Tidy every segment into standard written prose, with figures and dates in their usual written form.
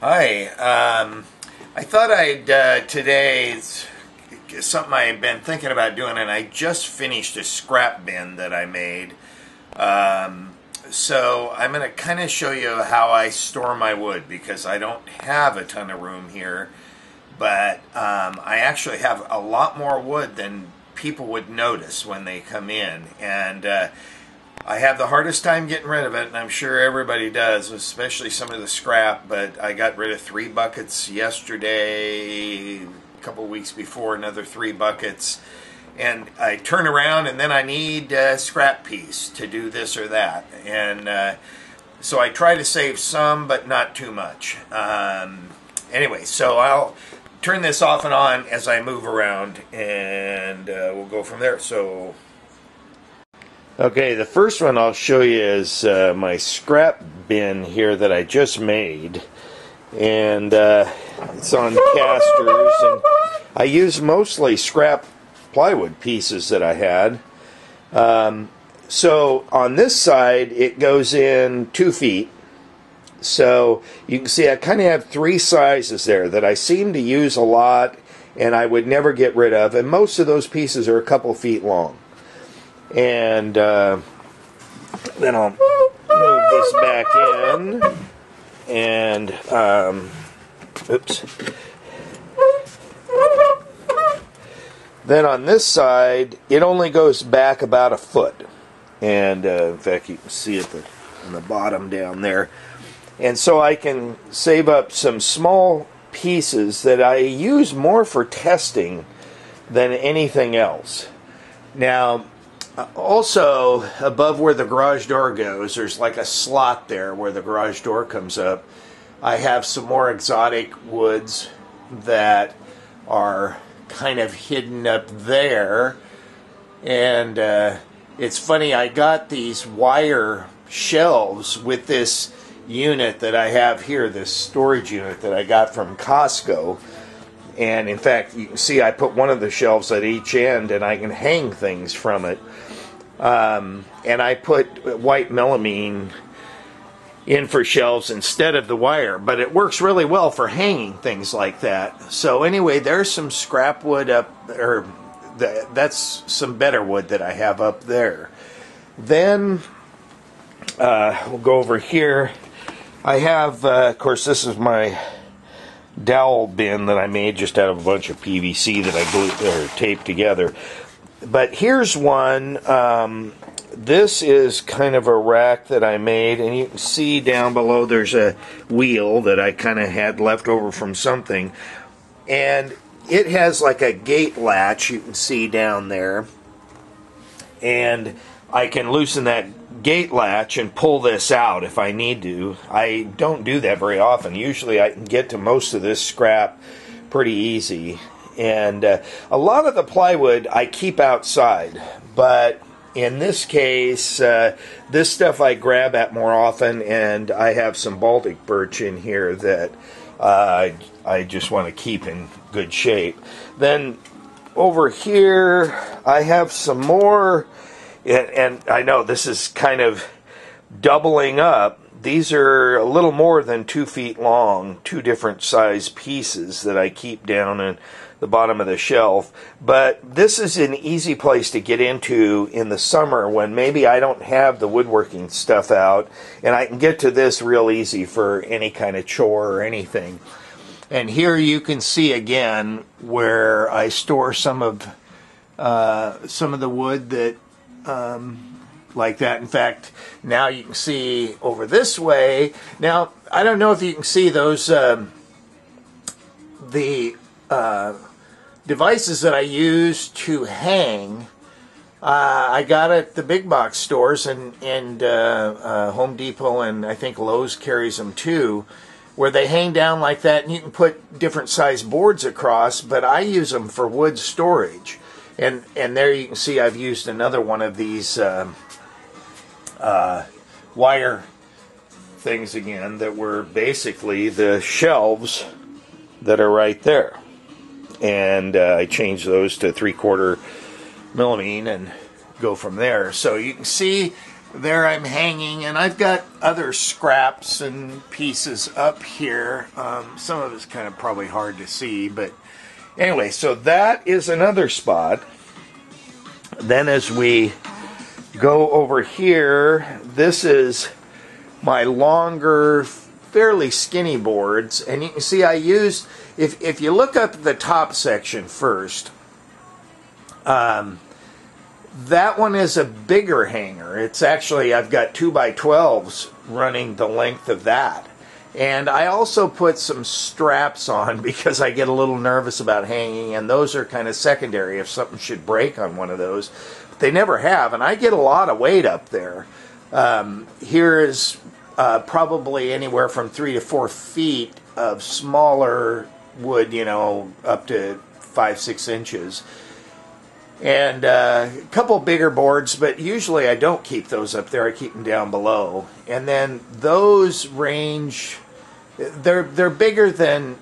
Hi, I thought I'd today, it's something I've been thinking about doing, and I just finished a scrap bin that I made. So I'm going to kind of show you how I store my wood, because I don't have a ton of room here, but I actually have a lot more wood than people would notice when they come in, and I have the hardest time getting rid of it, and I'm sure everybody does, especially some of the scrap, but I got rid of 3 buckets yesterday, a couple weeks before another 3 buckets, and I turn around and then I need a scrap piece to do this or that, and so I try to save some, but not too much. Anyway, so I'll turn this off and on as I move around, and we'll go from there. So okay, the first one I'll show you is my scrap bin here that I just made, and it's on casters, and I use mostly scrap plywood pieces that I had. So on this side it goes in 2 feet, so you can see I kind of have 3 sizes there that I seem to use a lot and I would never get rid of, and most of those pieces are a couple feet long. And then I'll move this back in, and oops. Then on this side, it only goes back about a foot, and in fact, you can see it on the bottom down there. And so I can save up some small pieces that I use more for testing than anything else. Now, also, above where the garage door goes, there's like a slot there where the garage door comes up. I have some more exotic woods that are kind of hidden up there. And it's funny, I got these wire shelves with this unit that I have here, this storage unit that I got from Costco. And in fact, you can see I put one of the shelves at each end, and I can hang things from it. And I put white melamine in for shelves instead of the wire, but it works really well for hanging things like that. So anyway, there's some scrap wood up, or that's some better wood that I have up there. Then we'll go over here. I have, of course, this is my Dowel bin that I made just out of a bunch of PVC that I glued or taped together. But here's one. This is kind of a rack that I made, and you can see down below there's a wheel that I kind of had left over from something, and it has like a gate latch you can see down there, and I can loosen that gate latch and pull this out if I need to. I don't do that very often. Usually I can get to most of this scrap pretty easy. And a lot of the plywood I keep outside, but in this case, this stuff I grab at more often, and I have some Baltic birch in here that I just want to keep in good shape. Then over here, I have some more, and I know this is kind of doubling up. These are a little more than 2 feet long, 2 different size pieces that I keep down in the bottom of the shelf. But this is an easy place to get into in the summer when maybe I don't have the woodworking stuff out, and I can get to this real easy for any kind of chore or anything. And here you can see again where I store some of the wood that like that. In fact, now you can see over this way. Now, I don't know if you can see those the devices that I use to hang. I got at the big box stores, and Home Depot, and I think Lowe's carries them too, where they hang down like that, and you can put different size boards across, but I use them for wood storage. And there you can see I've used another one of these wire things again that were basically the shelves that are right there. And I changed those to 3/4 melamine and go from there. So you can see there I'm hanging, and I've got other scraps and pieces up here. Some of it's kind of probably hard to see, but anyway, so that is another spot. Then as we go over here, this is my longer, fairly skinny boards, and you can see I used, if you look up at the top section first, that one is a bigger hanger. It's actually, I've got 2x12s running the length of that. And I also put some straps on because I get a little nervous about hanging, and those are kind of secondary if something should break on one of those. But they never have, and I get a lot of weight up there. Here is probably anywhere from 3 to 4 feet of smaller wood, you know, up to 5-6 inches. And a couple bigger boards, but usually I don't keep those up there. I keep them down below. And then those range, they're bigger than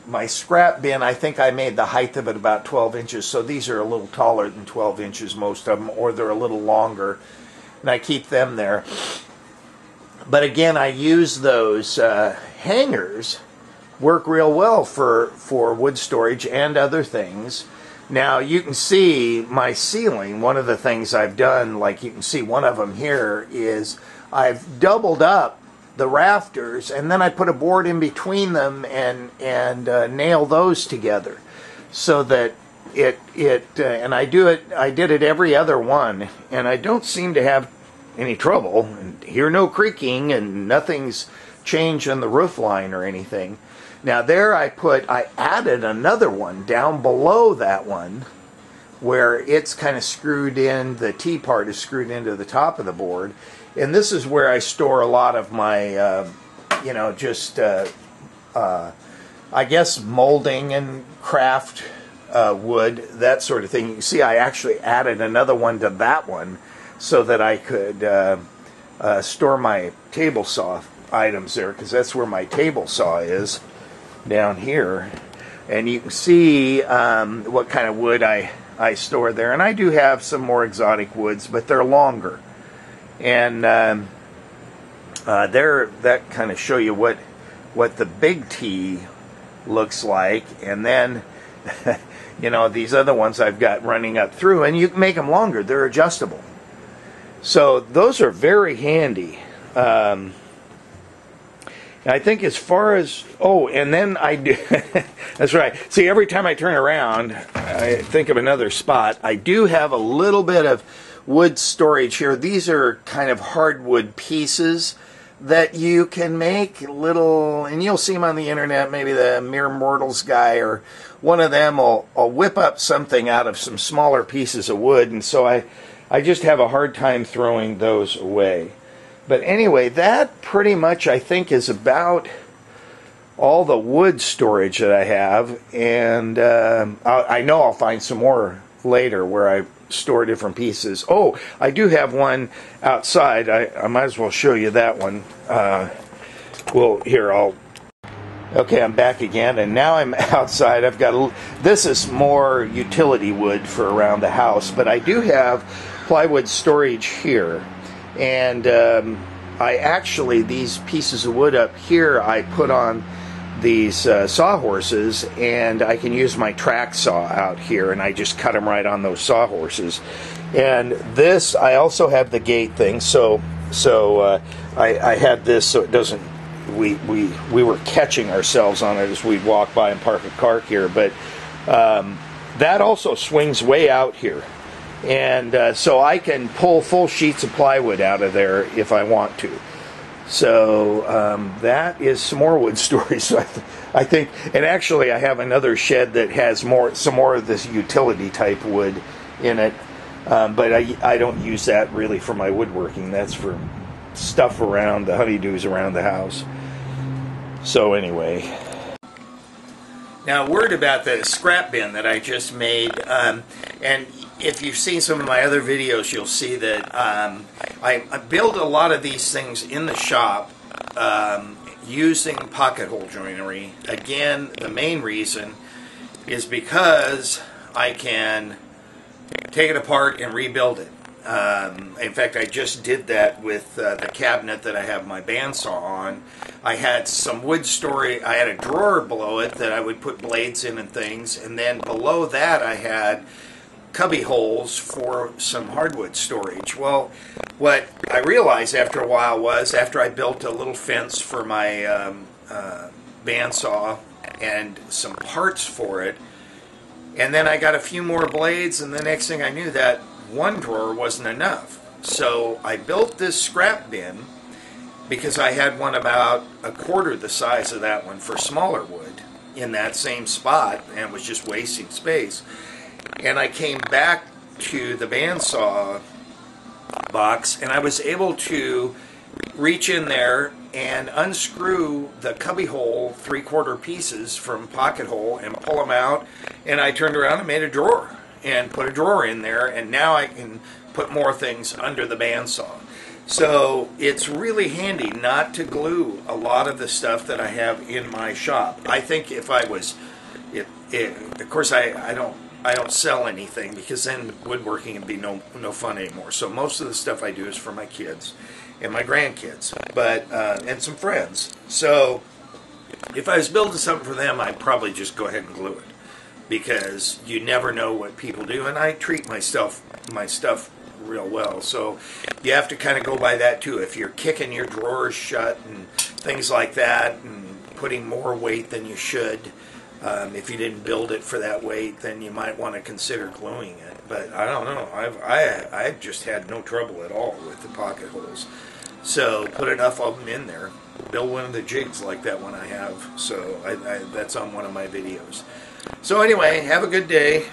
my scrap bin. I think I made the height of it about 12 inches. So these are a little taller than 12 inches, most of them, or they're a little longer. And I keep them there. But again, I use those hangers, work real well for wood storage and other things. Now, you can see my ceiling. One of the things I've done, like you can see one of them here, is I've doubled up the rafters, and then I put a board in between them and nail those together so that and I did it every other one, and I don't seem to have any trouble, and hear no creaking, and nothing's changed on the roof line or anything. Now there I added another one down below that one where it's kind of screwed in, the T part is screwed into the top of the board. And this is where I store a lot of my, you know, just, I guess molding and craft wood, that sort of thing. You can see I actually added another one to that one so that I could store my table saw items there, because that's where my table saw is, down here. And you can see what kind of wood I store there. And I do have some more exotic woods, but they're longer. And that kind of show you what the big T looks like. And then, you know, these other ones I've got running up through, and you can make them longer. They're adjustable. So those are very handy. I think as far as, oh, and then I do, that's right. See, every time I turn around, I think of another spot. I do have a little bit of wood storage here. These are kind of hardwood pieces that you can make little, and you'll see them on the internet, maybe the Mere Mortals guy or one of them will whip up something out of some smaller pieces of wood, and so I just have a hard time throwing those away. But anyway, that pretty much, I think, is about all the wood storage that I have. And I know I'll find some more later where I store different pieces. Oh, I do have one outside. I might as well show you that one. Well, here, okay, I'm back again, and now I'm outside. I've got this is more utility wood for around the house, but I do have plywood storage here. And I actually, these pieces of wood up here, I put on these sawhorses, and I can use my track saw out here, and I just cut them right on those sawhorses. And this, I also have the gate thing, so I had this so it doesn't, we were catching ourselves on it as we'd walk by and park a car here, but that also swings way out here. And so I can pull full sheets of plywood out of there if I want to. So that is some more wood storage. So I think, and actually I have another shed that has some more of this utility type wood in it. But I don't use that really for my woodworking. That's for stuff around, the honeydews around the house. So anyway. Now, a word about the scrap bin that I just made. And if you've seen some of my other videos, you'll see that I build a lot of these things in the shop using pocket hole joinery. Again, the main reason is because I can take it apart and rebuild it. In fact, I just did that with the cabinet that I have my bandsaw on. I had some wood storage. I had a drawer below it that I would put blades in and things, and then below that I had cubby holes for some hardwood storage. Well, what I realized after a while was, after I built a little fence for my bandsaw and some parts for it, and then I got a few more blades, and the next thing I knew, that one drawer wasn't enough. So I built this scrap bin because I had one about a quarter the size of that one for smaller wood in that same spot, and was just wasting space. And I came back to the bandsaw box, and I was able to reach in there and unscrew the cubbyhole 3/4 pieces from pocket hole and pull them out, and I turned around and made a drawer and put a drawer in there, and now I can put more things under the bandsaw. So it's really handy not to glue a lot of the stuff that I have in my shop. I think if I was, of course I don't sell anything, because then woodworking would be no fun anymore. So most of the stuff I do is for my kids and my grandkids, but and some friends. So if I was building something for them, I'd probably just go ahead and glue it, because you never know what people do, and I treat my stuff real well. So you have to kind of go by that too. If you're kicking your drawers shut and things like that, and putting more weight than you should, if you didn't build it for that weight, then you might want to consider gluing it. But I don't know. I've just had no trouble at all with the pocket holes. So put enough of them in there. Build one of the jigs like that one I have. So that's on one of my videos. So anyway, have a good day.